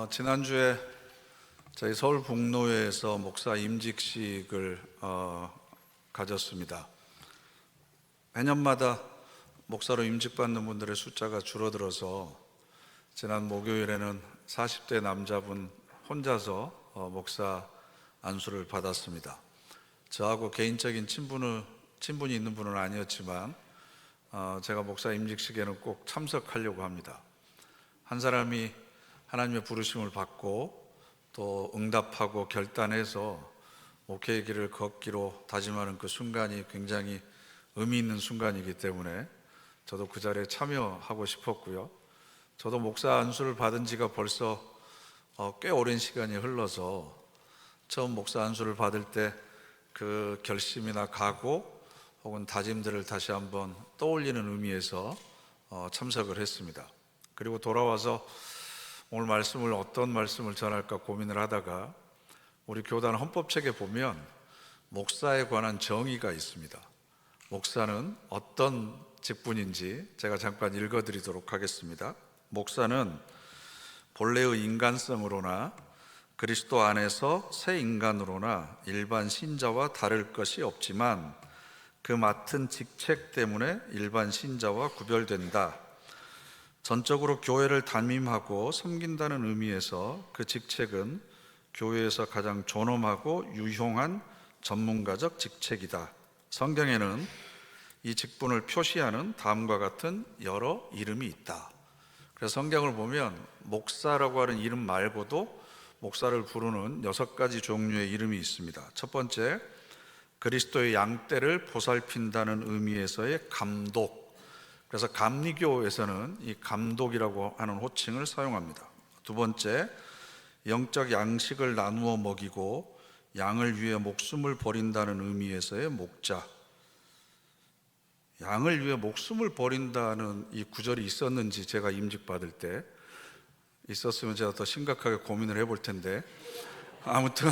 지난주에 저희 서울 북노회에서 목사 임직식을 가졌습니다. 매년마다 목사로 임직받는 분들의 숫자가 줄어들어서 지난 목요일에는 40대 남자분 혼자서 목사 안수를 받았습니다. 저하고 개인적인 친분이 있는 분은 아니었지만 제가 목사 임직식에는 꼭 참석하려고 합니다. 한 사람이 하나님의 부르심을 받고 또 응답하고 결단해서 목회의 길을 걷기로 다짐하는 그 순간이 굉장히 의미 있는 순간이기 때문에 저도 그 자리에 참여하고 싶었고요. 저도 목사 안수를 받은 지가 벌써 꽤 오랜 시간이 흘러서 처음 목사 안수를 받을 때 그 결심이나 각오 혹은 다짐들을 다시 한번 떠올리는 의미에서 참석을 했습니다. 그리고 돌아와서 오늘 어떤 말씀을 전할까 고민을 하다가 우리 교단 헌법책에 보면 목사에 관한 정의가 있습니다. 목사는 어떤 직분인지 제가 잠깐 읽어드리도록 하겠습니다. 목사는 본래의 인간성으로나 그리스도 안에서 새 인간으로나 일반 신자와 다를 것이 없지만 그 맡은 직책 때문에 일반 신자와 구별된다. 전적으로 교회를 담임하고 섬긴다는 의미에서 그 직책은 교회에서 가장 존엄하고 유용한 전문가적 직책이다. 성경에는 이 직분을 표시하는 다음과 같은 여러 이름이 있다. 그래서 성경을 보면 목사라고 하는 이름 말고도 목사를 부르는 6가지 종류의 이름이 있습니다. 첫 번째, 그리스도의 양떼를 보살핀다는 의미에서의 감독. 그래서 감리교에서는 이 감독이라고 하는 호칭을 사용합니다. 두 번째, 영적 양식을 나누어 먹이고 양을 위해 목숨을 버린다는 의미에서의 목자. 양을 위해 목숨을 버린다는 이 구절이 있었는지 제가 임직받을 때 있었으면 제가 더 심각하게 고민을 해볼 텐데 아무튼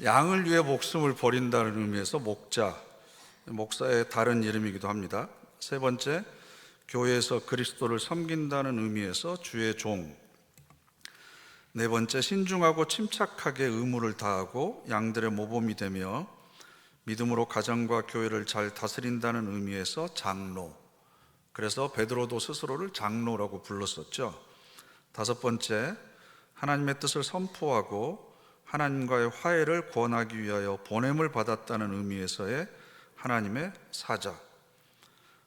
양을 위해 목숨을 버린다는 의미에서 목자, 목사의 다른 이름이기도 합니다. 세 번째, 교회에서 그리스도를 섬긴다는 의미에서 주의 종. 네 번째, 신중하고 침착하게 의무를 다하고 양들의 모범이 되며 믿음으로 가정과 교회를 잘 다스린다는 의미에서 장로. 그래서 베드로도 스스로를 장로라고 불렀었죠. 다섯 번째, 하나님의 뜻을 선포하고 하나님과의 화해를 구원하기 위하여 보냄을 받았다는 의미에서의 하나님의 사자.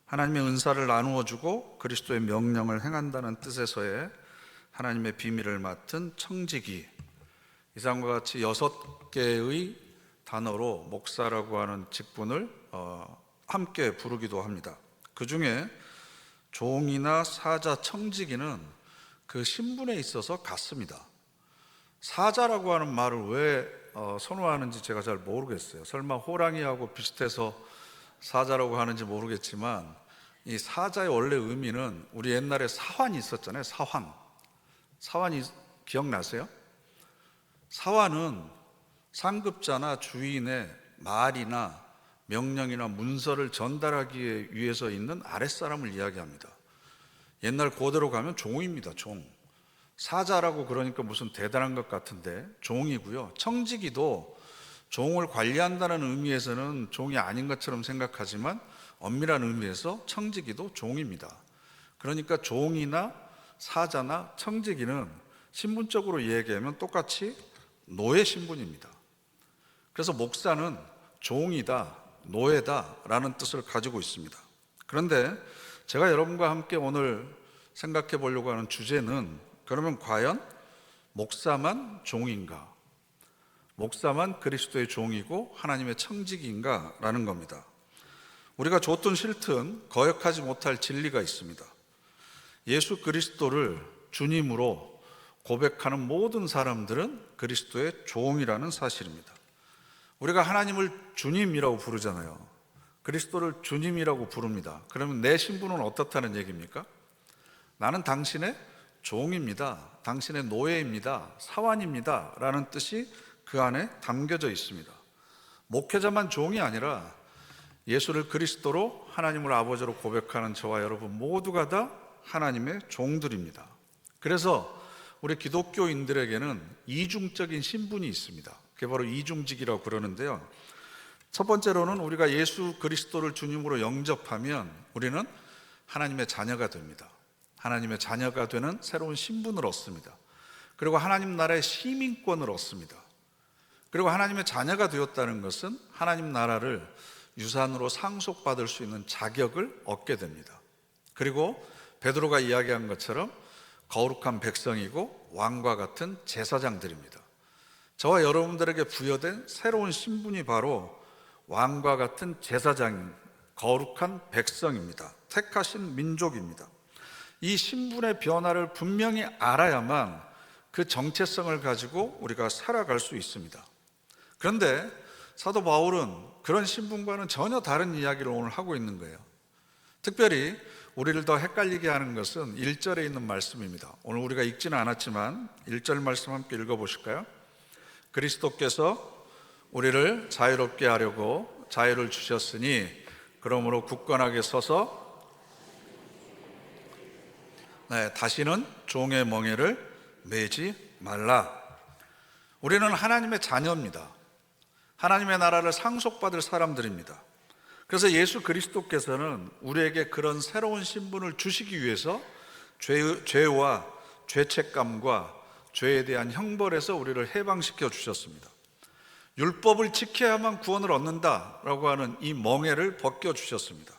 하나님의 은사를 나누어 주고 그리스도의 명령을 행한다는 뜻에서의 하나님의 비밀을 맡은 청지기. 이상과 같이 6개의 단어로 목사라고 하는 직분을 함께 부르기도 합니다. 그 중에 종이나 사자, 청지기는 그 신분에 있어서 같습니다. 사자라고 하는 말을 왜 선호하는지 제가 잘 모르겠어요. 설마 호랑이하고 비슷해서 사자라고 하는지 모르겠지만 이 사자의 원래 의미는 우리 옛날에 사환이 있었잖아요. 사환이 기억나세요? 사환은 상급자나 주인의 말이나 명령이나 문서를 전달하기 위해서 있는 아랫사람을 이야기합니다. 옛날 고대로 가면 종입니다. 종. 사자라고 그러니까 무슨 대단한 것 같은데 종이고요. 청지기도 종을 관리한다는 의미에서는 종이 아닌 것처럼 생각하지만 엄밀한 의미에서 청지기도 종입니다. 그러니까 종이나 사자나 청지기는 신분적으로 얘기하면 똑같이 노예 신분입니다. 그래서 목사는 종이다, 노예다 라는 뜻을 가지고 있습니다. 그런데 제가 여러분과 함께 오늘 생각해 보려고 하는 주제는 그러면 과연 목사만 종인가? 목사만 그리스도의 종이고 하나님의 청지기인가? 라는 겁니다. 우리가 좋든 싫든 거역하지 못할 진리가 있습니다. 예수 그리스도를 주님으로 고백하는 모든 사람들은 그리스도의 종이라는 사실입니다. 우리가 하나님을 주님이라고 부르잖아요. 그리스도를 주님이라고 부릅니다. 그러면 내 신분은 어떻다는 얘기입니까? 나는 당신의 종입니다. 당신의 노예입니다. 사환입니다. 라는 뜻이 그 안에 담겨져 있습니다. 목회자만 종이 아니라 예수를 그리스도로 하나님을 아버지로 고백하는 저와 여러분 모두가 다 하나님의 종들입니다. 그래서 우리 기독교인들에게는 이중적인 신분이 있습니다. 그게 바로 이중직이라고 그러는데요. 첫 번째로는 우리가 예수 그리스도를 주님으로 영접하면 우리는 하나님의 자녀가 됩니다. 하나님의 자녀가 되는 새로운 신분을 얻습니다. 그리고 하나님 나라의 시민권을 얻습니다. 그리고 하나님의 자녀가 되었다는 것은 하나님 나라를 유산으로 상속받을 수 있는 자격을 얻게 됩니다. 그리고 베드로가 이야기한 것처럼 거룩한 백성이고 왕과 같은 제사장들입니다. 저와 여러분들에게 부여된 새로운 신분이 바로 왕과 같은 제사장인 거룩한 백성입니다. 택하신 민족입니다. 이 신분의 변화를 분명히 알아야만 그 정체성을 가지고 우리가 살아갈 수 있습니다. 그런데 사도 바울은 그런 신분과는 전혀 다른 이야기를 오늘 하고 있는 거예요. 특별히 우리를 더 헷갈리게 하는 것은 1절에 있는 말씀입니다. 오늘 우리가 읽지는 않았지만 1절 말씀 함께 읽어보실까요? 그리스도께서 우리를 자유롭게 하려고 자유를 주셨으니 그러므로 굳건하게 서서 다시는 종의 멍에를 매지 말라. 우리는 하나님의 자녀입니다. 하나님의 나라를 상속받을 사람들입니다. 그래서 예수 그리스도께서는 우리에게 그런 새로운 신분을 주시기 위해서 죄와 죄책감과 죄에 대한 형벌에서 우리를 해방시켜 주셨습니다. 율법을 지켜야만 구원을 얻는다라고 하는 이 멍에를 벗겨 주셨습니다.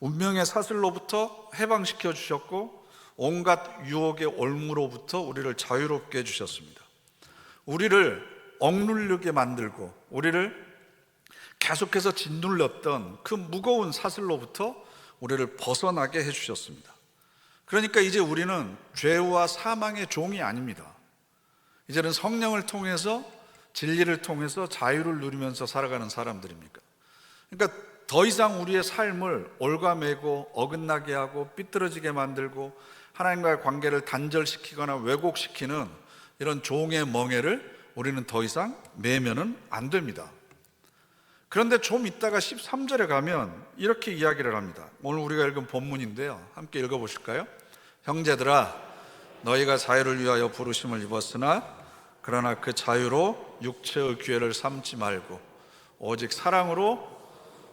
운명의 사슬로부터 해방시켜 주셨고 온갖 유혹의 올무로부터 우리를 자유롭게 해주셨습니다. 우리를 억누르게 만들고 우리를 계속해서 짓눌렀던 그 무거운 사슬로부터 우리를 벗어나게 해주셨습니다. 그러니까 이제 우리는 죄와 사망의 종이 아닙니다. 이제는 성령을 통해서 진리를 통해서 자유를 누리면서 살아가는 사람들입니까? 그러니까 더 이상 우리의 삶을 올가매고 어긋나게 하고 삐뚤어지게 만들고 하나님과의 관계를 단절시키거나 왜곡시키는 이런 종의 멍에를 우리는 더 이상 매면은 안 됩니다. 그런데 좀 있다가 13절에 가면 이렇게 이야기를 합니다. 오늘 우리가 읽은 본문인데요, 함께 읽어보실까요? 형제들아, 너희가 자유를 위하여 부르심을 입었으나 그러나 그 자유로 육체의 기회를 삼지 말고 오직 사랑으로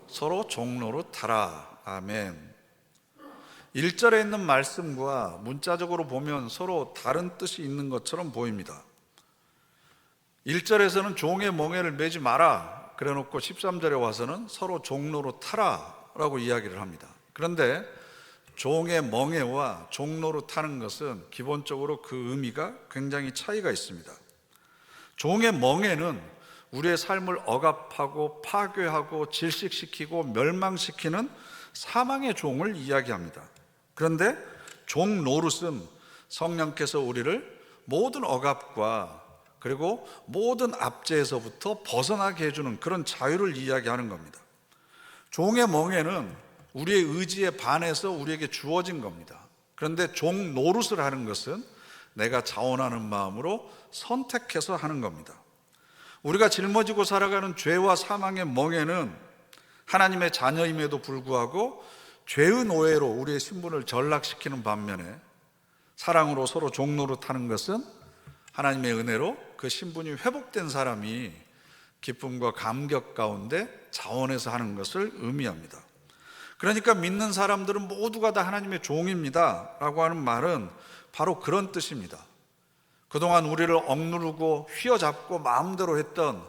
서로 종로로 타라. 아멘. 1절에 있는 말씀과 문자적으로 보면 서로 다른 뜻이 있는 것처럼 보입니다. 1절에서는 종의 멍에를 매지 마라 그래 놓고 13절에 와서는 서로 종로로 타라 라고 이야기를 합니다. 그런데 종의 멍에와 종로로 타는 것은 기본적으로 그 의미가 굉장히 차이가 있습니다. 종의 멍에는 우리의 삶을 억압하고 파괴하고 질식시키고 멸망시키는 사망의 종을 이야기합니다. 그런데 종 노릇은 성령께서 우리를 모든 억압과 그리고 모든 압제에서부터 벗어나게 해주는 그런 자유를 이야기하는 겁니다. 종의 멍에는 우리의 의지에 반해서 우리에게 주어진 겁니다. 그런데 종 노릇을 하는 것은 내가 자원하는 마음으로 선택해서 하는 겁니다. 우리가 짊어지고 살아가는 죄와 사망의 멍에는 하나님의 자녀임에도 불구하고 죄의 노예로 우리의 신분을 전락시키는 반면에 사랑으로 서로 종로로 타는 것은 하나님의 은혜로 그 신분이 회복된 사람이 기쁨과 감격 가운데 자원해서 하는 것을 의미합니다. 그러니까 믿는 사람들은 모두가 다 하나님의 종입니다 라고 하는 말은 바로 그런 뜻입니다. 그동안 우리를 억누르고 휘어잡고 마음대로 했던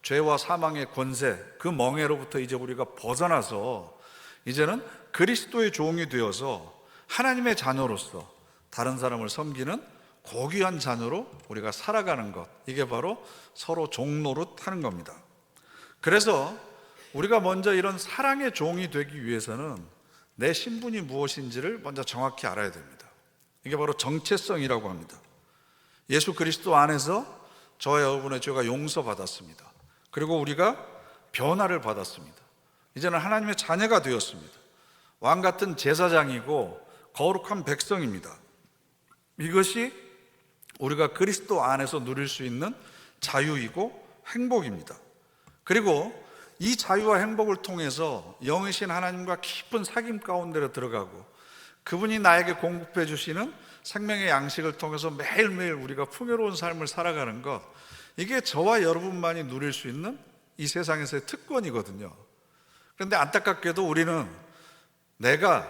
죄와 사망의 권세, 그 멍에로부터 이제 우리가 벗어나서 이제는 그리스도의 종이 되어서 하나님의 자녀로서 다른 사람을 섬기는 고귀한 자녀로 우리가 살아가는 것, 이게 바로 서로 종노릇 하는 겁니다. 그래서 우리가 먼저 이런 사랑의 종이 되기 위해서는 내 신분이 무엇인지를 먼저 정확히 알아야 됩니다. 이게 바로 정체성이라고 합니다. 예수 그리스도 안에서 저와 여러분의 죄가 용서받았습니다. 그리고 우리가 변화를 받았습니다. 이제는 하나님의 자녀가 되었습니다. 왕 같은 제사장이고 거룩한 백성입니다. 이것이 우리가 그리스도 안에서 누릴 수 있는 자유이고 행복입니다. 그리고 이 자유와 행복을 통해서 영이신 하나님과 깊은 사귐 가운데로 들어가고 그분이 나에게 공급해 주시는 생명의 양식을 통해서 매일매일 우리가 풍요로운 삶을 살아가는 것, 이게 저와 여러분만이 누릴 수 있는 이 세상에서의 특권이거든요. 그런데 안타깝게도 우리는 내가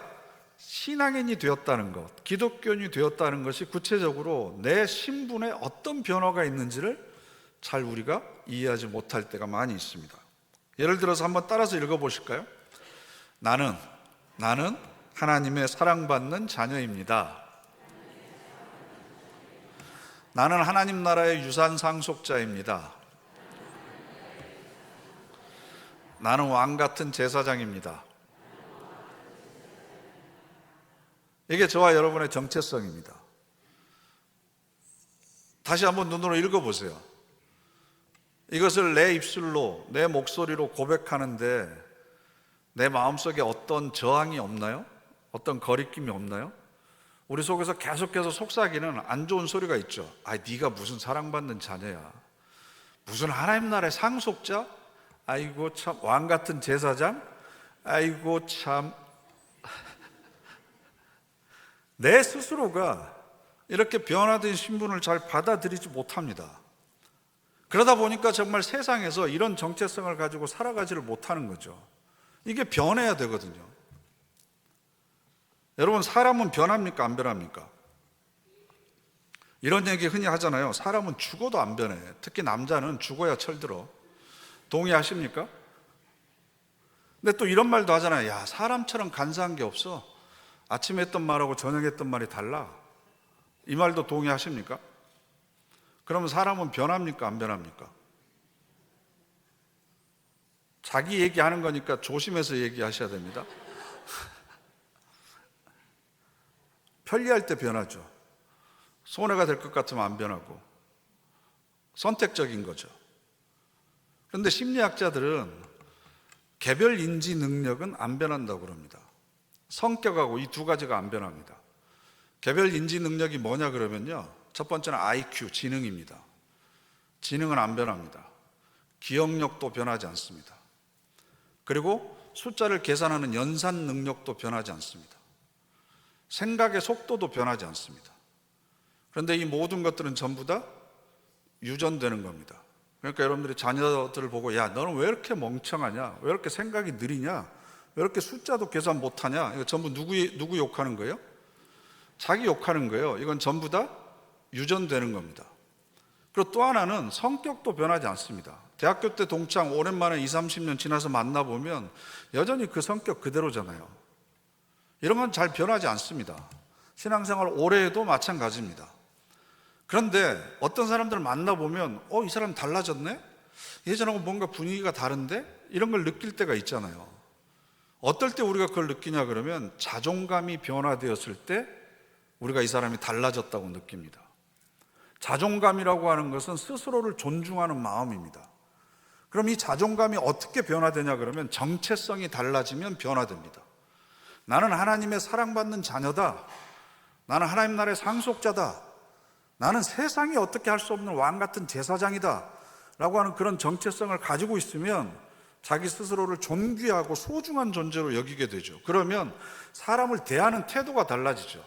신앙인이 되었다는 것, 기독교인이 되었다는 것이 구체적으로 내 신분에 어떤 변화가 있는지를 잘 우리가 이해하지 못할 때가 많이 있습니다. 예를 들어서 한번 따라서 읽어보실까요? 나는 하나님의 사랑받는 자녀입니다. 나는 하나님 나라의 유산 상속자입니다. 나는 왕 같은 제사장입니다. 이게 저와 여러분의 정체성입니다. 다시 한번 눈으로 읽어보세요. 이것을 내 입술로, 내 목소리로 고백하는데 내 마음속에 어떤 저항이 없나요? 어떤 거리낌이 없나요? 우리 속에서 계속해서 속삭이는 안 좋은 소리가 있죠. 네가 무슨 사랑받는 자녀야, 무슨 하나님 나라의 상속자, 아이고 참 왕 같은 제사장, 아이고 참. 내 스스로가 이렇게 변화된 신분을 잘 받아들이지 못합니다. 그러다 보니까 정말 세상에서 이런 정체성을 가지고 살아가지를 못하는 거죠. 이게 변해야 되거든요. 여러분, 사람은 변합니까? 안 변합니까? 이런 얘기 흔히 하잖아요. 사람은 죽어도 안 변해. 특히 남자는 죽어야 철들어. 동의하십니까? 근데 또 이런 말도 하잖아요. 야, 사람처럼 간사한 게 없어. 아침에 했던 말하고 저녁에 했던 말이 달라. 이 말도 동의하십니까? 그러면 사람은 변합니까? 안 변합니까? 자기 얘기하는 거니까 조심해서 얘기하셔야 됩니다. 편리할 때 변하죠. 손해가 될 것 같으면 안 변하고. 선택적인 거죠. 그런데 심리학자들은 개별 인지 능력은 안 변한다고 그럽니다. 성격하고 이 두 가지가 안 변합니다. 개별 인지 능력이 뭐냐 그러면요, 첫 번째는 IQ, 지능입니다. 지능은 안 변합니다. 기억력도 변하지 않습니다. 그리고 숫자를 계산하는 연산 능력도 변하지 않습니다. 생각의 속도도 변하지 않습니다. 그런데 이 모든 것들은 전부 다 유전되는 겁니다. 그러니까 여러분들이 자녀들을 보고, 야, 너는 왜 이렇게 멍청하냐? 왜 이렇게 생각이 느리냐? 왜 이렇게 숫자도 계산 못하냐? 이거 전부 누구 욕하는 거예요? 자기 욕하는 거예요. 이건 전부 다 유전되는 겁니다. 그리고 또 하나는 성격도 변하지 않습니다. 대학교 때 동창 오랜만에 20, 30년 지나서 만나보면 여전히 그 성격 그대로잖아요. 이런 건 잘 변하지 않습니다. 신앙생활 오래 해도 마찬가지입니다. 그런데 어떤 사람들을 만나보면 이 사람 달라졌네? 예전하고 뭔가 분위기가 다른데? 이런 걸 느낄 때가 있잖아요. 어떨 때 우리가 그걸 느끼냐 그러면 자존감이 변화되었을 때 우리가 이 사람이 달라졌다고 느낍니다. 자존감이라고 하는 것은 스스로를 존중하는 마음입니다. 그럼 이 자존감이 어떻게 변화되냐 그러면 정체성이 달라지면 변화됩니다. 나는 하나님의 사랑받는 자녀다. 나는 하나님 나라의 상속자다. 나는 세상이 어떻게 할 수 없는 왕 같은 제사장이다 라고 하는 그런 정체성을 가지고 있으면 자기 스스로를 존귀하고 소중한 존재로 여기게 되죠. 그러면 사람을 대하는 태도가 달라지죠.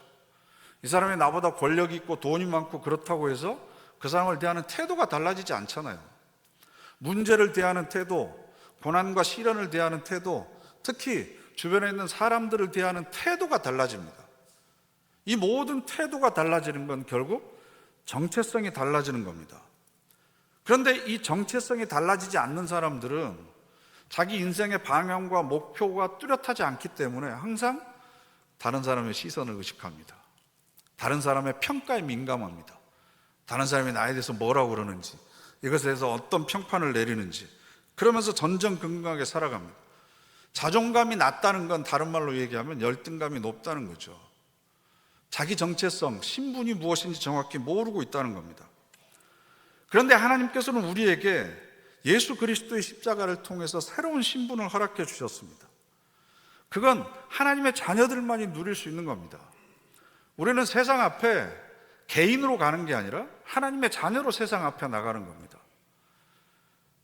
이 사람이 나보다 권력이 있고 돈이 많고 그렇다고 해서 그 사람을 대하는 태도가 달라지지 않잖아요. 문제를 대하는 태도, 고난과 시련을 대하는 태도, 특히 주변에 있는 사람들을 대하는 태도가 달라집니다. 이 모든 태도가 달라지는 건 결국 정체성이 달라지는 겁니다. 그런데 이 정체성이 달라지지 않는 사람들은 자기 인생의 방향과 목표가 뚜렷하지 않기 때문에 항상 다른 사람의 시선을 의식합니다. 다른 사람의 평가에 민감합니다. 다른 사람이 나에 대해서 뭐라고 그러는지, 이것에 대해서 어떤 평판을 내리는지, 그러면서 전전긍긍하게 살아갑니다. 자존감이 낮다는 건 다른 말로 얘기하면 열등감이 높다는 거죠. 자기 정체성, 신분이 무엇인지 정확히 모르고 있다는 겁니다. 그런데 하나님께서는 우리에게 예수 그리스도의 십자가를 통해서 새로운 신분을 허락해 주셨습니다. 그건 하나님의 자녀들만이 누릴 수 있는 겁니다. 우리는 세상 앞에 개인으로 가는 게 아니라 하나님의 자녀로 세상 앞에 나가는 겁니다.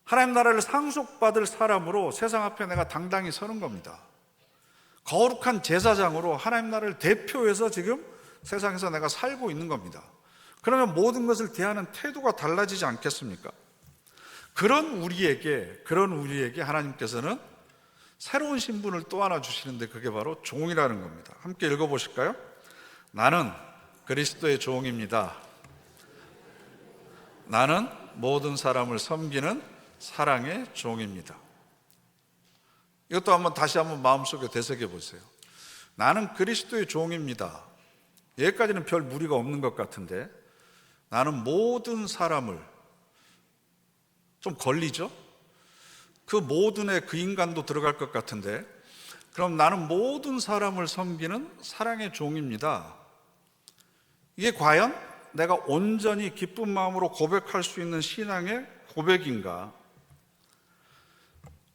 하나님 나라를 상속받을 사람으로 세상 앞에 내가 당당히 서는 겁니다. 거룩한 제사장으로 하나님 나라를 대표해서 지금 세상에서 내가 살고 있는 겁니다. 그러면 모든 것을 대하는 태도가 달라지지 않겠습니까? 그런 우리에게 하나님께서는 새로운 신분을 또 하나 주시는데 그게 바로 종이라는 겁니다. 함께 읽어보실까요? 나는 그리스도의 종입니다. 나는 모든 사람을 섬기는 사랑의 종입니다. 이것도 다시 한번 마음속에 되새겨 보세요. 나는 그리스도의 종입니다. 여기까지는 별 무리가 없는 것 같은데, 나는 모든 사람을, 좀 걸리죠? 그 모든에 그 인간도 들어갈 것 같은데, 그럼 나는 모든 사람을 섬기는 사랑의 종입니다. 이게 과연 내가 온전히 기쁜 마음으로 고백할 수 있는 신앙의 고백인가?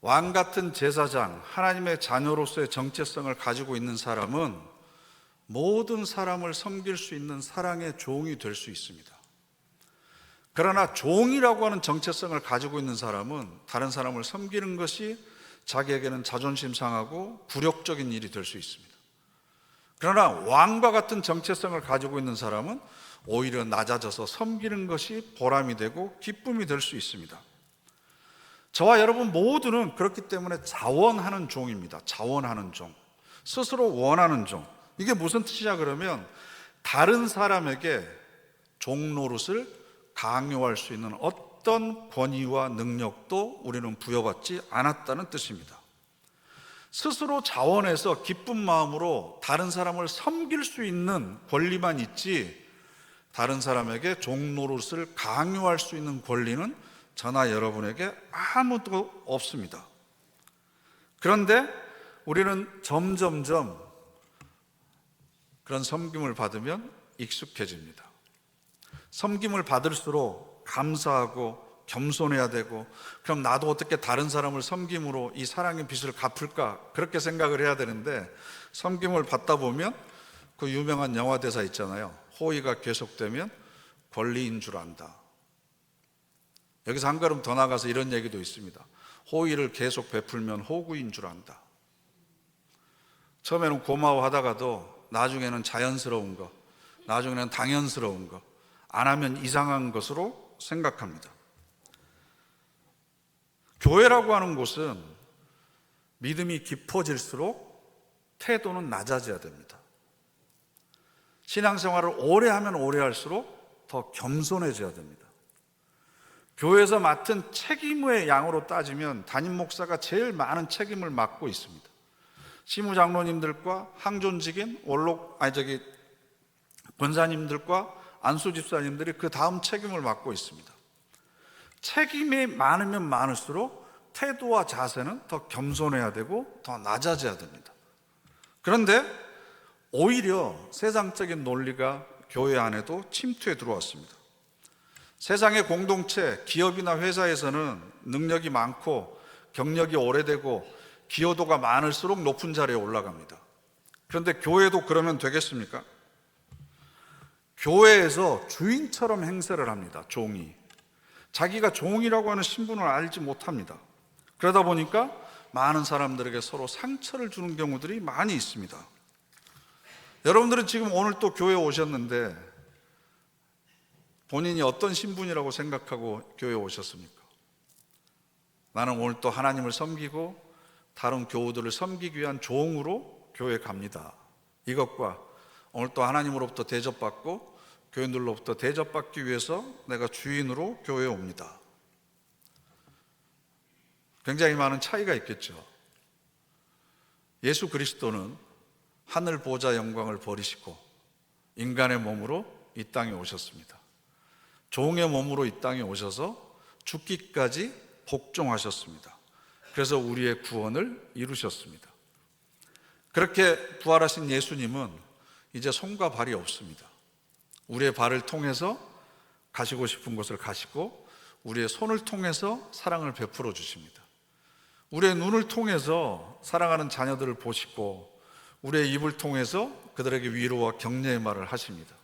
왕 같은 제사장, 하나님의 자녀로서의 정체성을 가지고 있는 사람은 모든 사람을 섬길 수 있는 사랑의 종이 될 수 있습니다. 그러나 종이라고 하는 정체성을 가지고 있는 사람은 다른 사람을 섬기는 것이 자기에게는 자존심 상하고 굴욕적인 일이 될 수 있습니다. 그러나 왕과 같은 정체성을 가지고 있는 사람은 오히려 낮아져서 섬기는 것이 보람이 되고 기쁨이 될 수 있습니다. 저와 여러분 모두는 그렇기 때문에 자원하는 종입니다. 자원하는 종, 스스로 원하는 종. 이게 무슨 뜻이냐 그러면 다른 사람에게 종 노릇을 강요할 수 있는 어떤 권위와 능력도 우리는 부여받지 않았다는 뜻입니다. 스스로 자원해서 기쁜 마음으로 다른 사람을 섬길 수 있는 권리만 있지, 다른 사람에게 종 노릇을 강요할 수 있는 권리는 저나 여러분에게 아무도 없습니다. 그런데 우리는 점점점 그런 섬김을 받으면 익숙해집니다. 섬김을 받을수록 감사하고 겸손해야 되고, 그럼 나도 어떻게 다른 사람을 섬김으로 이 사랑의 빚을 갚을까, 그렇게 생각을 해야 되는데, 섬김을 받다 보면 그 유명한 영화 대사 있잖아요. 호의가 계속되면 권리인 줄 안다. 여기서 한 걸음 더 나가서 이런 얘기도 있습니다. 호의를 계속 베풀면 호구인 줄 안다. 처음에는 고마워하다가도 나중에는 자연스러운 거, 나중에는 당연스러운 거, 안 하면 이상한 것으로 생각합니다. 교회라고 하는 곳은 믿음이 깊어질수록 태도는 낮아져야 됩니다. 신앙생활을 오래 하면 오래 할수록 더 겸손해져야 됩니다. 교회에서 맡은 책임의 양으로 따지면 담임 목사가 제일 많은 책임을 맡고 있습니다. 시무장로님들과 항존직인 권사님들과 안수 집사님들이 그 다음 책임을 맡고 있습니다. 책임이 많으면 많을수록 태도와 자세는 더 겸손해야 되고 더 낮아져야 됩니다. 그런데 오히려 세상적인 논리가 교회 안에도 침투해 들어왔습니다. 세상의 공동체, 기업이나 회사에서는 능력이 많고 경력이 오래되고 기여도가 많을수록 높은 자리에 올라갑니다. 그런데 교회도 그러면 되겠습니까? 교회에서 주인처럼 행세를 합니다. 종이. 자기가 종이라고 하는 신분을 알지 못합니다. 그러다 보니까 많은 사람들에게 서로 상처를 주는 경우들이 많이 있습니다. 여러분들은 지금 오늘 또 교회에 오셨는데 본인이 어떤 신분이라고 생각하고 교회에 오셨습니까? 나는 오늘 또 하나님을 섬기고 다른 교우들을 섬기기 위한 종으로 교회에 갑니다. 이것과 오늘 또 하나님으로부터 대접받고 교인들로부터 대접받기 위해서 내가 주인으로 교회에 옵니다. 굉장히 많은 차이가 있겠죠. 예수 그리스도는 하늘 보좌 영광을 버리시고 인간의 몸으로 이 땅에 오셨습니다. 종의 몸으로 이 땅에 오셔서 죽기까지 복종하셨습니다. 그래서 우리의 구원을 이루셨습니다. 그렇게 부활하신 예수님은 이제 손과 발이 없습니다. 우리의 발을 통해서 가시고 싶은 곳을 가시고 우리의 손을 통해서 사랑을 베풀어 주십니다. 우리의 눈을 통해서 사랑하는 자녀들을 보시고 우리의 입을 통해서 그들에게 위로와 격려의 말을 하십니다.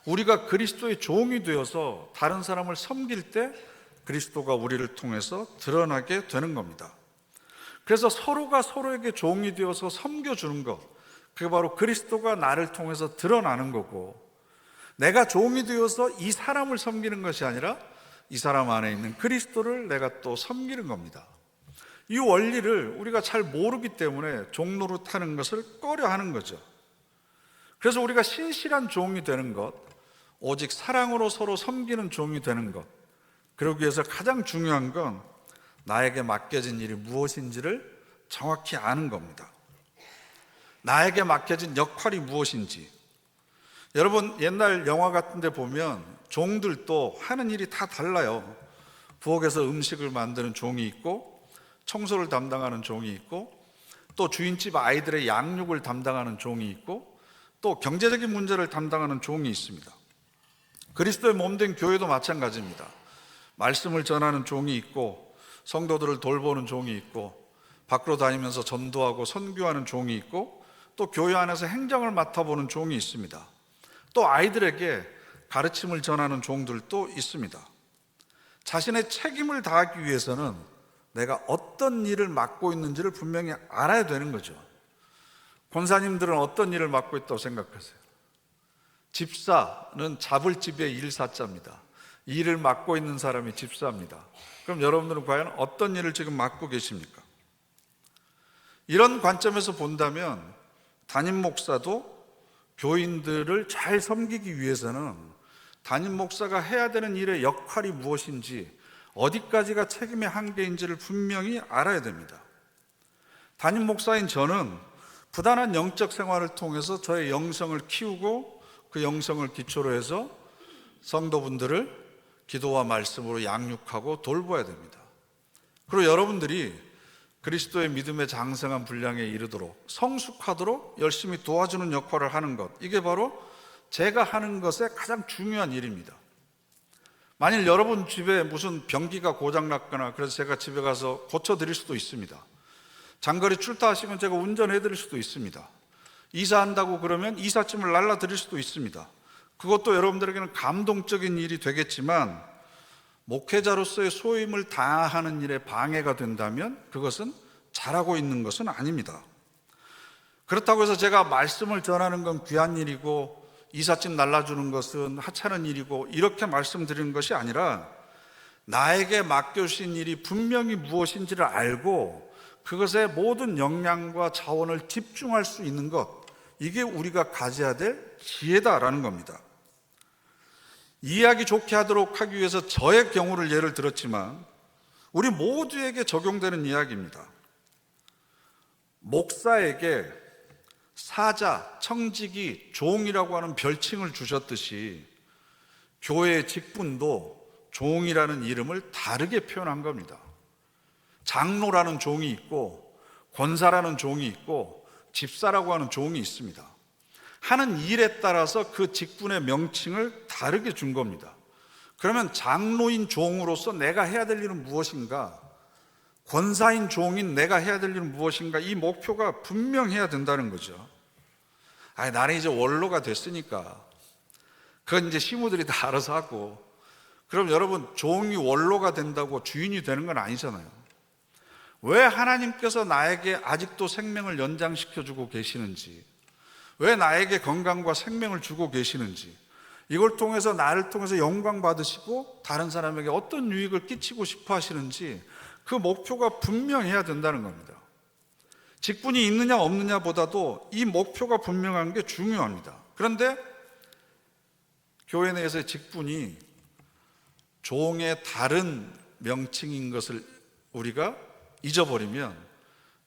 우리가 그리스도의 종이 되어서 다른 사람을 섬길 때 그리스도가 우리를 통해서 드러나게 되는 겁니다. 그래서 서로가 서로에게 종이 되어서 섬겨주는 것, 그게 바로 그리스도가 나를 통해서 드러나는 거고, 내가 종이 되어서 이 사람을 섬기는 것이 아니라 이 사람 안에 있는 그리스도를 내가 또 섬기는 겁니다. 이 원리를 우리가 잘 모르기 때문에 종노릇 하는 것을 꺼려 하는 거죠. 그래서 우리가 신실한 종이 되는 것, 오직 사랑으로 서로 섬기는 종이 되는 것, 그러기 위해서 가장 중요한 건 나에게 맡겨진 일이 무엇인지를 정확히 아는 겁니다. 나에게 맡겨진 역할이 무엇인지. 여러분, 옛날 영화 같은 데 보면 종들도 하는 일이 다 달라요. 부엌에서 음식을 만드는 종이 있고, 청소를 담당하는 종이 있고, 또 주인집 아이들의 양육을 담당하는 종이 있고, 또 경제적인 문제를 담당하는 종이 있습니다. 그리스도의 몸된 교회도 마찬가지입니다. 말씀을 전하는 종이 있고, 성도들을 돌보는 종이 있고, 밖으로 다니면서 전도하고 선교하는 종이 있고, 또 교회 안에서 행정을 맡아보는 종이 있습니다. 또 아이들에게 가르침을 전하는 종들도 있습니다. 자신의 책임을 다하기 위해서는 내가 어떤 일을 맡고 있는지를 분명히 알아야 되는 거죠. 권사님들은 어떤 일을 맡고 있다고 생각하세요? 집사는 잡을 집의 일사자입니다. 이 일을 맡고 있는 사람이 집사입니다. 그럼 여러분들은 과연 어떤 일을 지금 맡고 계십니까? 이런 관점에서 본다면 담임 목사도 교인들을 잘 섬기기 위해서는 담임 목사가 해야 되는 일의 역할이 무엇인지, 어디까지가 책임의 한계인지를 분명히 알아야 됩니다. 담임 목사인 저는 부단한 영적 생활을 통해서 저의 영성을 키우고 그 영성을 기초로 해서 성도분들을 기도와 말씀으로 양육하고 돌봐야 됩니다. 그리고 여러분들이 그리스도의 믿음의 장성한 분량에 이르도록 성숙하도록 열심히 도와주는 역할을 하는 것, 이게 바로 제가 하는 것의 가장 중요한 일입니다. 만일 여러분 집에 무슨 변기가 고장났거나 그래서 제가 집에 가서 고쳐드릴 수도 있습니다. 장거리 출타하시면 제가 운전해드릴 수도 있습니다. 이사한다고 그러면 이삿짐을 날라드릴 수도 있습니다. 그것도 여러분들에게는 감동적인 일이 되겠지만, 목회자로서의 소임을 다하는 일에 방해가 된다면 그것은 잘하고 있는 것은 아닙니다. 그렇다고 해서 제가 말씀을 전하는 건 귀한 일이고 이삿짐 날라주는 것은 하찮은 일이고 이렇게 말씀드리는 것이 아니라, 나에게 맡겨주신 일이 분명히 무엇인지를 알고 그것에 모든 역량과 자원을 집중할 수 있는 것, 이게 우리가 가져야 될 지혜다라는 겁니다. 이해하기 좋게 하도록 하기 위해서 저의 경우를 예를 들었지만 우리 모두에게 적용되는 이야기입니다. 목사에게 사자, 청지기, 종이라고 하는 별칭을 주셨듯이 교회의 직분도 종이라는 이름을 다르게 표현한 겁니다. 장로라는 종이 있고 권사라는 종이 있고 집사라고 하는 종이 있습니다. 하는 일에 따라서 그 직분의 명칭을 다르게 준 겁니다. 그러면 장로인 종으로서 내가 해야 될 일은 무엇인가? 권사인 종인 내가 해야 될 일은 무엇인가? 이 목표가 분명해야 된다는 거죠. 나는 이제 원로가 됐으니까 그건 이제 시무들이 다 알아서 하고, 그럼 여러분, 종이 원로가 된다고 주인이 되는 건 아니잖아요. 왜 하나님께서 나에게 아직도 생명을 연장시켜주고 계시는지, 왜 나에게 건강과 생명을 주고 계시는지, 이걸 통해서 나를 통해서 영광 받으시고 다른 사람에게 어떤 유익을 끼치고 싶어 하시는지 그 목표가 분명해야 된다는 겁니다. 직분이 있느냐 없느냐 보다도 이 목표가 분명한 게 중요합니다. 그런데 교회 내에서의 직분이 종의 다른 명칭인 것을 우리가 잊어버리면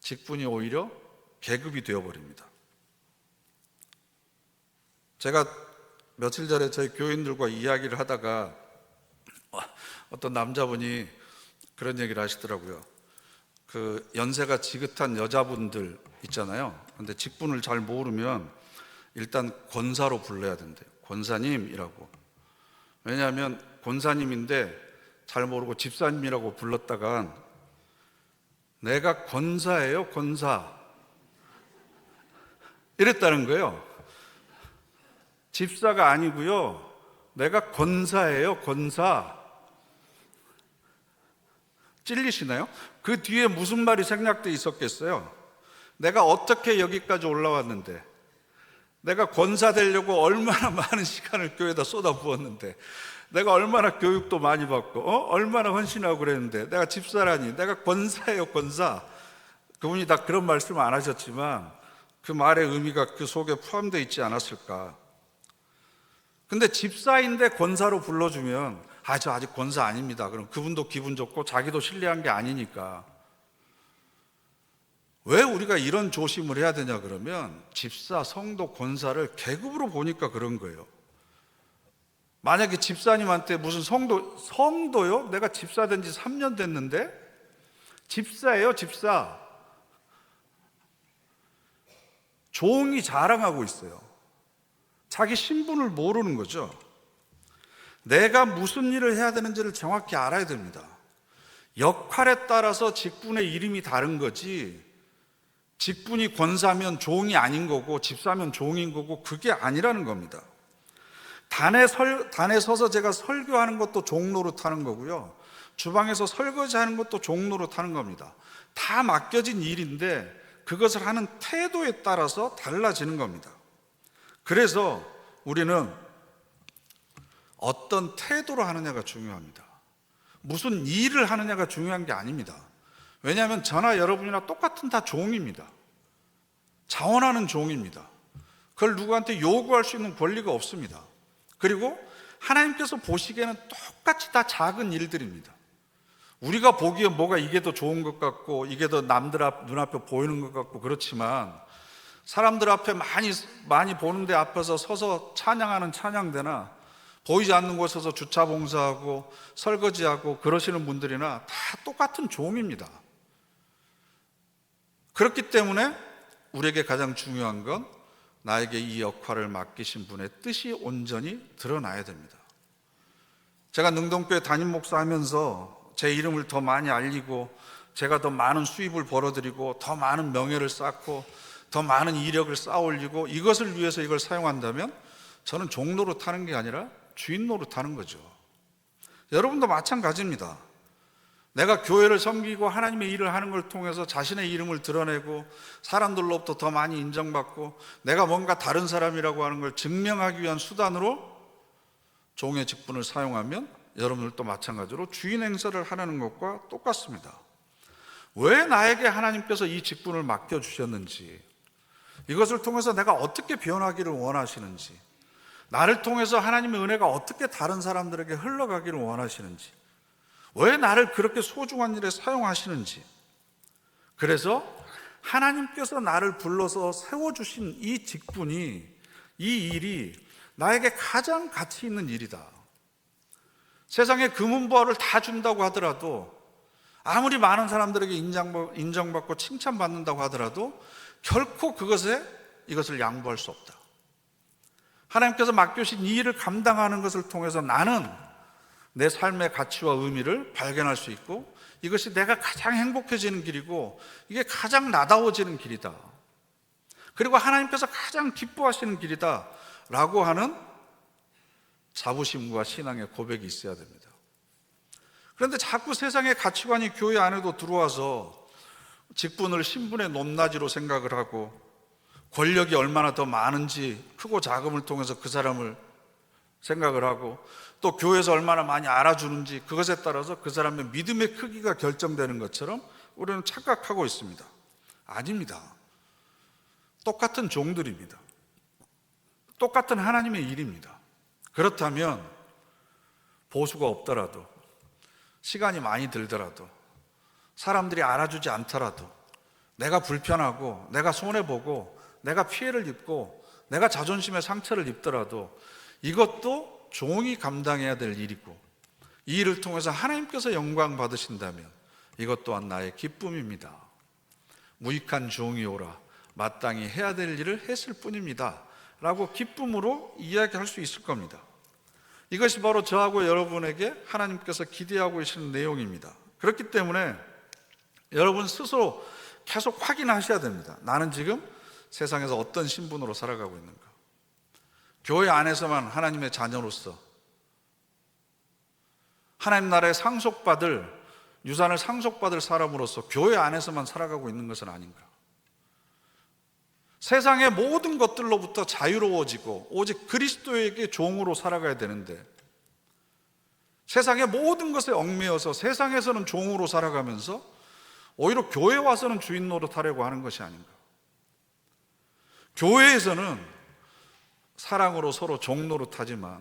직분이 오히려 계급이 되어버립니다. 제가 며칠 전에 저희 교인들과 이야기를 하다가 어떤 남자분이 그런 얘기를 하시더라고요. 그 연세가 지긋한 여자분들 있잖아요. 근데 직분을 잘 모르면 일단 권사로 불러야 된대요. 권사님이라고. 왜냐하면 권사님인데 잘 모르고 집사님이라고 불렀다간 내가 권사예요, 권사. 이랬다는 거예요. 집사가 아니고요. 내가 권사예요, 권사. 찔리시나요? 그 뒤에 무슨 말이 생략되어 있었겠어요? 내가 어떻게 여기까지 올라왔는데, 내가 권사 되려고 얼마나 많은 시간을 교회에다 쏟아부었는데, 내가 얼마나 교육도 많이 받고 얼마나 헌신하고 그랬는데 내가 집사라니, 내가 권사예요, 권사. 그분이 다 그런 말씀 안 하셨지만 그 말의 의미가 그 속에 포함되어 있지 않았을까. 근데 집사인데 권사로 불러주면 저 아직 권사 아닙니다. 그럼 그분도 기분 좋고 자기도 신뢰한 게 아니니까. 왜 우리가 이런 조심을 해야 되냐 그러면, 집사, 성도, 권사를 계급으로 보니까 그런 거예요. 만약에 집사님한테 무슨 성도요? 내가 집사 된 지 3년 됐는데? 집사예요, 집사. 종이 자랑하고 있어요. 자기 신분을 모르는 거죠. 내가 무슨 일을 해야 되는지를 정확히 알아야 됩니다. 역할에 따라서 직분의 이름이 다른 거지, 직분이 권사면 종이 아닌 거고 집사면 종인 거고, 그게 아니라는 겁니다. 단에 서서 제가 설교하는 것도 종 노릇하는 거고요, 주방에서 설거지하는 것도 종 노릇하는 겁니다. 다 맡겨진 일인데 그것을 하는 태도에 따라서 달라지는 겁니다. 그래서 우리는 어떤 태도로 하느냐가 중요합니다. 무슨 일을 하느냐가 중요한 게 아닙니다. 왜냐하면 저나 여러분이나 똑같은 다 종입니다. 자원하는 종입니다. 그걸 누구한테 요구할 수 있는 권리가 없습니다. 그리고 하나님께서 보시기에는 똑같이 다 작은 일들입니다. 우리가 보기에 뭐가 이게 더 좋은 것 같고 이게 더 남들 눈앞에 보이는 것 같고 그렇지만, 사람들 앞에 많이 보는데 앞에서 서서 찬양하는 찬양대나 보이지 않는 곳에서 주차 봉사하고 설거지하고 그러시는 분들이나 다 똑같은 종입니다. 그렇기 때문에 우리에게 가장 중요한 건 나에게 이 역할을 맡기신 분의 뜻이 온전히 드러나야 됩니다. 제가 능동교회 담임 목사 하면서 제 이름을 더 많이 알리고 제가 더 많은 수입을 벌어들이고 더 많은 명예를 쌓고 더 많은 이력을 쌓아 올리고 이것을 위해서 이걸 사용한다면 저는 종 노릇하는 게 아니라 주인 노릇하는 거죠. 여러분도 마찬가지입니다. 내가 교회를 섬기고 하나님의 일을 하는 걸 통해서 자신의 이름을 드러내고 사람들로부터 더 많이 인정받고 내가 뭔가 다른 사람이라고 하는 걸 증명하기 위한 수단으로 종의 직분을 사용하면 여러분들도 마찬가지로 주인 행세를 하려는 것과 똑같습니다. 왜 나에게 하나님께서 이 직분을 맡겨주셨는지, 이것을 통해서 내가 어떻게 변하기를 원하시는지, 나를 통해서 하나님의 은혜가 어떻게 다른 사람들에게 흘러가기를 원하시는지, 왜 나를 그렇게 소중한 일에 사용하시는지, 그래서 하나님께서 나를 불러서 세워주신 이 직분이, 이 일이 나에게 가장 가치 있는 일이다. 세상에 금은보화를 다 준다고 하더라도, 아무리 많은 사람들에게 인정받고 칭찬받는다고 하더라도 결코 이것을 양보할 수 없다. 하나님께서 맡겨주신 이 일을 감당하는 것을 통해서 나는 내 삶의 가치와 의미를 발견할 수 있고, 이것이 내가 가장 행복해지는 길이고 이게 가장 나다워지는 길이다, 그리고 하나님께서 가장 기뻐하시는 길이다 라고 하는 자부심과 신앙의 고백이 있어야 됩니다. 그런데 자꾸 세상의 가치관이 교회 안에도 들어와서 직분을 신분의 높낮이로 생각을 하고, 권력이 얼마나 더 많은지 크고 작음을 통해서 그 사람을 생각을 하고, 또 교회에서 얼마나 많이 알아주는지 그것에 따라서 그 사람의 믿음의 크기가 결정되는 것처럼 우리는 착각하고 있습니다. 아닙니다. 똑같은 종들입니다. 똑같은 하나님의 일입니다. 그렇다면 보수가 없더라도, 시간이 많이 들더라도, 사람들이 알아주지 않더라도, 내가 불편하고 내가 손해보고 내가 피해를 입고 내가 자존심의 상처를 입더라도 이것도 종이 감당해야 될 일이고, 이 일을 통해서 하나님께서 영광 받으신다면 이것 또한 나의 기쁨입니다. 무익한 종이 오라, 마땅히 해야 될 일을 했을 뿐입니다 라고 기쁨으로 이야기할 수 있을 겁니다. 이것이 바로 저하고 여러분에게 하나님께서 기대하고 계시는 내용입니다. 그렇기 때문에 여러분 스스로 계속 확인하셔야 됩니다. 나는 지금 세상에서 어떤 신분으로 살아가고 있는가? 교회 안에서만 하나님의 자녀로서 하나님 나라의 유산을 상속받을 사람으로서 교회 안에서만 살아가고 있는 것은 아닌가? 세상의 모든 것들로부터 자유로워지고 오직 그리스도에게 종으로 살아가야 되는데, 세상의 모든 것에 얽매여서 세상에서는 종으로 살아가면서 오히려 교회 와서는 주인 노릇하려고 하는 것이 아닌가. 교회에서는 사랑으로 서로 종 노릇하지만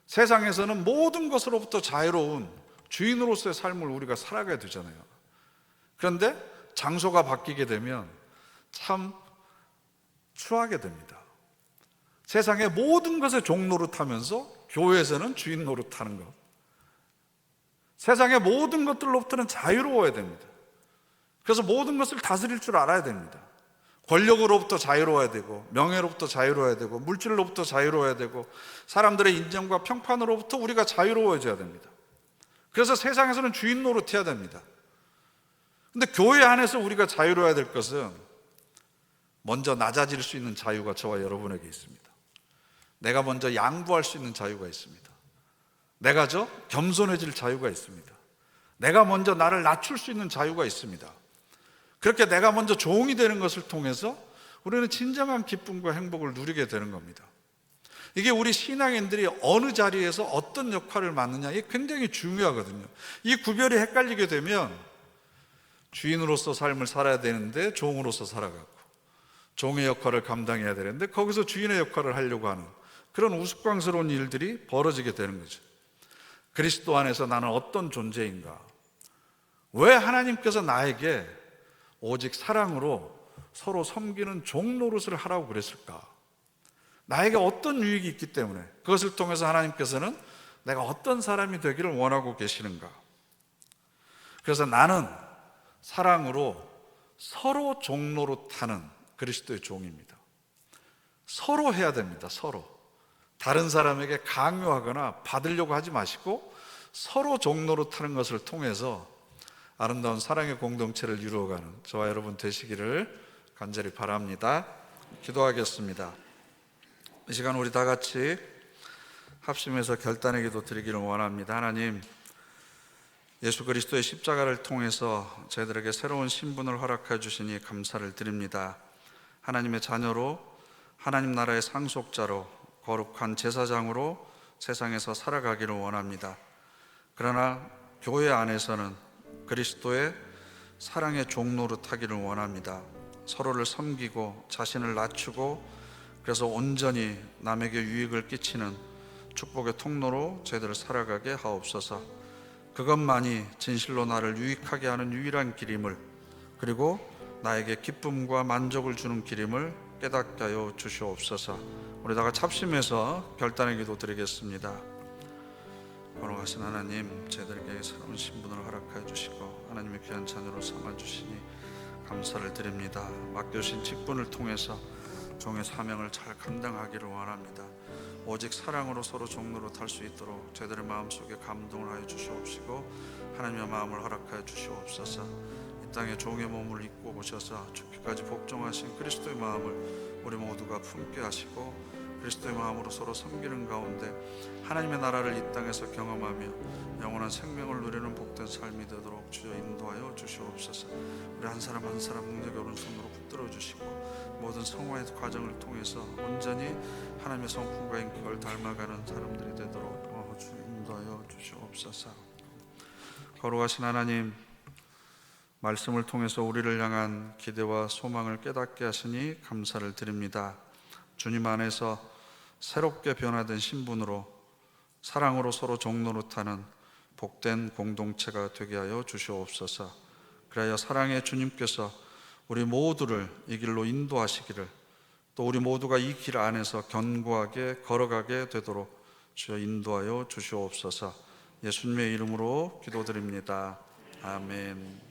세상에서는 모든 것으로부터 자유로운 주인으로서의 삶을 우리가 살아가야 되잖아요. 그런데 장소가 바뀌게 되면 참 추하게 됩니다. 세상의 모든 것에 종 노릇하면서 교회에서는 주인 노릇하는 것. 세상의 모든 것들로부터는 자유로워야 됩니다. 그래서 모든 것을 다스릴 줄 알아야 됩니다. 권력으로부터 자유로워야 되고, 명예로부터 자유로워야 되고, 물질로부터 자유로워야 되고, 사람들의 인정과 평판으로부터 우리가 자유로워져야 됩니다. 그래서 세상에서는 주인 노릇해야 됩니다. 근데 교회 안에서 우리가 자유로워야 될 것은 먼저 낮아질 수 있는 자유가 저와 여러분에게 있습니다. 내가 먼저 양보할 수 있는 자유가 있습니다. 내가 겸손해질 자유가 있습니다. 내가 먼저 나를 낮출 수 있는 자유가 있습니다. 그렇게 내가 먼저 종이 되는 것을 통해서 우리는 진정한 기쁨과 행복을 누리게 되는 겁니다. 이게 우리 신앙인들이 어느 자리에서 어떤 역할을 맡느냐, 이게 굉장히 중요하거든요. 이 구별이 헷갈리게 되면 주인으로서 삶을 살아야 되는데 종으로서 살아가고, 종의 역할을 감당해야 되는데 거기서 주인의 역할을 하려고 하는 그런 우스꽝스러운 일들이 벌어지게 되는 거죠. 그리스도 안에서 나는 어떤 존재인가? 왜 하나님께서 나에게 오직 사랑으로 서로 섬기는 종 노릇을 하라고 그랬을까? 나에게 어떤 유익이 있기 때문에, 그것을 통해서 하나님께서는 내가 어떤 사람이 되기를 원하고 계시는가? 그래서 나는 사랑으로 서로 종 노릇하는 그리스도의 종입니다. 서로 해야 됩니다. 서로. 다른 사람에게 강요하거나 받으려고 하지 마시고 서로 종 노릇하는 것을 통해서 아름다운 사랑의 공동체를 이루어가는 저와 여러분 되시기를 간절히 바랍니다. 기도하겠습니다. 이 시간 우리 다 같이 합심해서 결단의 기도 드리기를 원합니다. 하나님, 예수 그리스도의 십자가를 통해서 저희들에게 새로운 신분을 허락해 주시니 감사를 드립니다. 하나님의 자녀로, 하나님 나라의 상속자로, 거룩한 제사장으로 세상에서 살아가기를 원합니다. 그러나 교회 안에서는 그리스도의 사랑의 종 노릇하기를 원합니다. 서로를 섬기고 자신을 낮추고, 그래서 온전히 남에게 유익을 끼치는 축복의 통로로 저희들을 살아가게 하옵소서. 그것만이 진실로 나를 유익하게 하는 유일한 길임을, 그리고 나에게 기쁨과 만족을 주는 길임을 깨닫게 하여 주시옵소서. 우리 다 같이 합심해서 결단의 기도 드리겠습니다. 거룩하신 하나님, 저희들에게 새로운 신분을 허락하여 주시고 하나님의 귀한 자녀로 삼아주시니 감사를 드립니다. 맡겨주신 직분을 통해서 종의 사명을 잘 감당하기를 원합니다. 오직 사랑으로 서로 종노릇할 수 있도록 저희들의 마음속에 감동을 하여 주시옵시고 하나님의 마음을 허락하여 주시옵소서. 이 땅에 종의 몸을 입고 오셔서 죽기까지 복종하신 그리스도의 마음을 우리 모두가 품게 하시고, 그리스도의 마음으로 서로 섬기는 가운데 하나님의 나라를 이 땅에서 경험하며 영원한 생명을 누리는 복된 삶이 되도록 주여 인도하여 주시옵소서. 우리 한 사람 한 사람 능력의 오른손으로 붙들어 주시고 모든 성화의 과정을 통해서 온전히 하나님의 성품과 인격을 닮아가는 사람들이 되도록 주 인도하여 주시옵소서. 거룩하신 하나님, 말씀을 통해서 우리를 향한 기대와 소망을 깨닫게 하시니 감사를 드립니다. 주님 안에서 새롭게 변화된 신분으로 사랑으로 서로 종노릇하는 복된 공동체가 되게 하여 주시옵소서. 그래야 사랑의 주님께서 우리 모두를 이 길로 인도하시기를, 또 우리 모두가 이 길 안에서 견고하게 걸어가게 되도록 주여 인도하여 주시옵소서. 예수님의 이름으로 기도드립니다. 아멘.